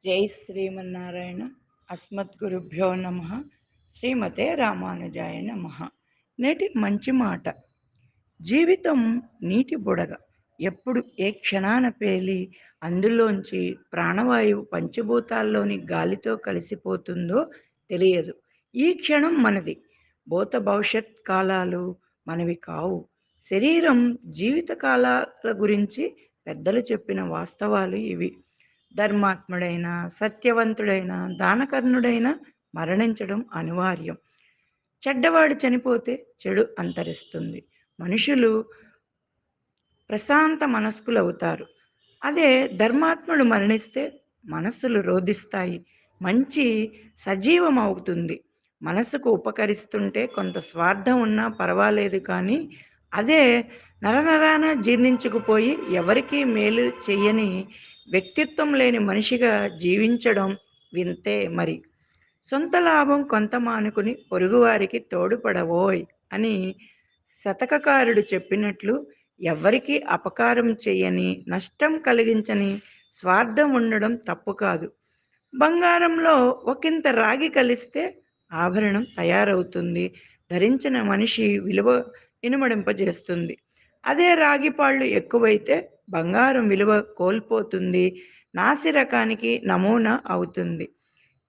జై శ్రీమన్నారాయణ. అస్మద్గురుభ్యో నమ. శ్రీమతే రామానుజాయ నమ. నేటి మంచి మాట. జీవితం నీటి బుడగ. ఎప్పుడు ఏ క్షణాన పేలి అందులోంచి ప్రాణవాయువు పంచభూతాల్లోని గాలితో కలిసిపోతుందో తెలియదు. ఈ క్షణం మనది. భూత భవిష్యత్ కాలాలు మనవి కావు. శరీరం జీవిత కాలాల గురించి పెద్దలు చెప్పిన వాస్తవాలు ఇవి. ధర్మాత్ముడైన, సత్యవంతుడైన, దానకర్ణుడైన మరణించడం అనివార్యం. చెడ్డవాడు చనిపోతే చెడు అంతరిస్తుంది. మనుషులు ప్రశాంత మనస్కులవుతారు. అదే ధర్మాత్ముడు మరణిస్తే మనస్సులు రోదిస్తాయి. మంచి సజీవమవుతుంది. మనసుకు ఉపకరిస్తుంటే కొంత స్వార్థం ఉన్నా పర్వాలేదు కానీ, అదే నరనరాన జీర్ణించుకుపోయి ఎవరికీ మేలు చెయ్యని వ్యక్తిత్వం లేని మనిషిగా జీవించడం వింతే మరి. సొంత లాభం కొంత మానుకుని పొరుగువారికి తోడుపడవోయ్ అని శతకకారుడు చెప్పినట్లు ఎవ్వరికీ అపకారం చెయ్యని, నష్టం కలిగించని స్వార్థం ఉండడం తప్పు కాదు. బంగారంలో ఒకింత రాగి కలిస్తే ఆభరణం తయారవుతుంది. ధరించిన మనిషి విలువ ఇనుమడింపజేస్తుంది. అదే రాగి పాళ్ళు ఎక్కువైతే బంగారం విలువ కోల్పోతుంది. నాసిరకానికి నమూనా అవుతుంది.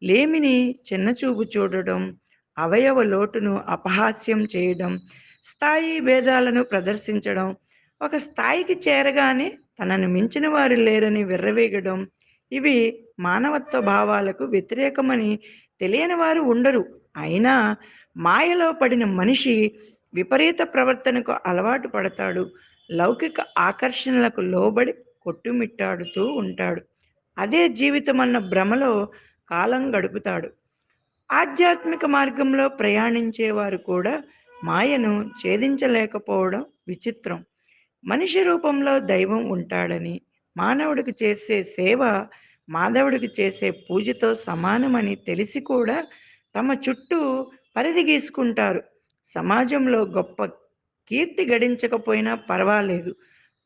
లేమిని చిన్నచూపు చూడడం, అవయవ లోటును అపహాస్యం చేయడం, స్థాయి భేదాలను ప్రదర్శించడం, ఒక స్థాయికి చేరగానే తనను మించిన వారు లేరని విర్రవీగడం, ఇవి మానవత్వ భావాలకు వ్యతిరేకమని తెలియని వారు ఉండరు. అయినా మాయలో పడిన మనిషి విపరీత ప్రవర్తనకు అలవాటు పడతాడు. లౌకిక ఆకర్షణలకు లోబడి కొట్టుమిట్టాడుతూ ఉంటాడు. అదే జీవితమన్న భ్రమలో కాలం గడుపుతాడు. ఆధ్యాత్మిక మార్గంలో ప్రయాణించేవారు కూడా మాయను ఛేదించలేకపోవడం విచిత్రం. మనిషి రూపంలో దైవం ఉంటాడని, మానవుడికి చేసే సేవ మాధవుడికి చేసే పూజతో సమానమని తెలిసి కూడా తమ చుట్టూ పరిధి గీసుకుంటారు. సమాజంలో గొప్ప కీర్తి గడించకపోయినా పర్వాలేదు.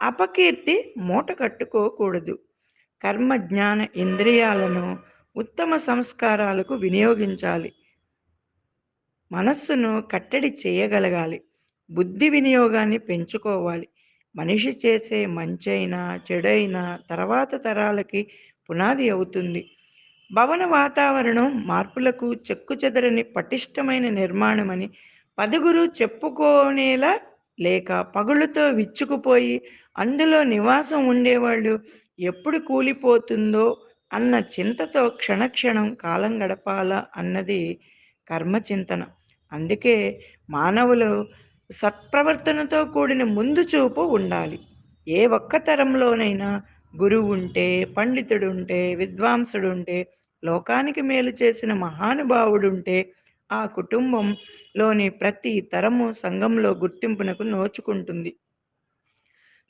అపకీర్తి మూట కట్టుకోకూడదు. కర్మ జ్ఞాన ఇంద్రియాలను ఉత్తమ సంస్కారాలకు వినియోగించాలి. మనస్సును కట్టడి చేయగలగాలి. బుద్ధి వినియోగాన్ని పెంచుకోవాలి. మనిషి చేసే మంచైనా చెడైనా తర్వాత తరాలకి పునాది అవుతుంది. భవన వాతావరణం మార్పులకు చెక్కుచెదరని పటిష్టమైన నిర్మాణమని పదుగురు చెప్పుకోనేలా లేక పగుళ్ళతో విచ్చుకుపోయి అందులో నివాసం ఉండేవాళ్ళు ఎప్పుడు కూలిపోతుందో అన్న చింతతో క్షణక్షణం కాలం గడపాలా అన్నది కర్మచింతన. అందుకే మానవులు సత్ప్రవర్తనతో కూడిన ముందు చూపు ఉండాలి. ఏ ఒక్క తరంలోనైనా గురువుంటే, పండితుడుంటే, విద్వాంసుడుంటే, లోకానికి మేలు చేసిన మహానుభావుడుంటే ఆ కుటుంబంలోని ప్రతి తరము సంఘంలో గుర్తింపునకు నోచుకుంటుంది.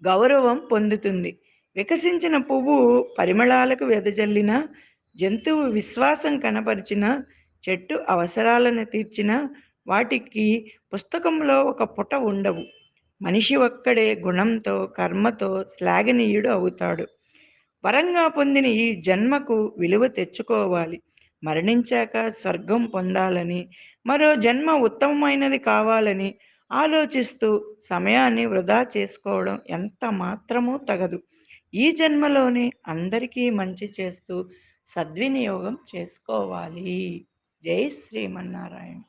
గౌరవం పొందుతుంది. వికసించిన పువ్వు పరిమళాలకు వెదజల్లిన, జంతువు విశ్వాసం కనపరిచిన, చెట్టు అవసరాలను తీర్చిన వాటికి పుస్తకంలో ఒక పుట ఉండవు. మనిషి ఒక్కడే గుణంతో, కర్మతో శ్లాఘనీయుడు అవుతాడు. వరంగా పొందిన ఈ జన్మకు విలువ తెచ్చుకోవాలి. మరణించాక స్వర్గం పొందాలని, మరో జన్మ ఉత్తమమైనది కావాలని ఆలోచిస్తూ సమయాన్ని వృధా చేసుకోవడం ఎంత మాత్రమూ తగదు. ఈ జన్మలోనే అందరికీ మంచి చేస్తూ సద్వినియోగం చేసుకోవాలి. జై శ్రీమన్నారాయణ.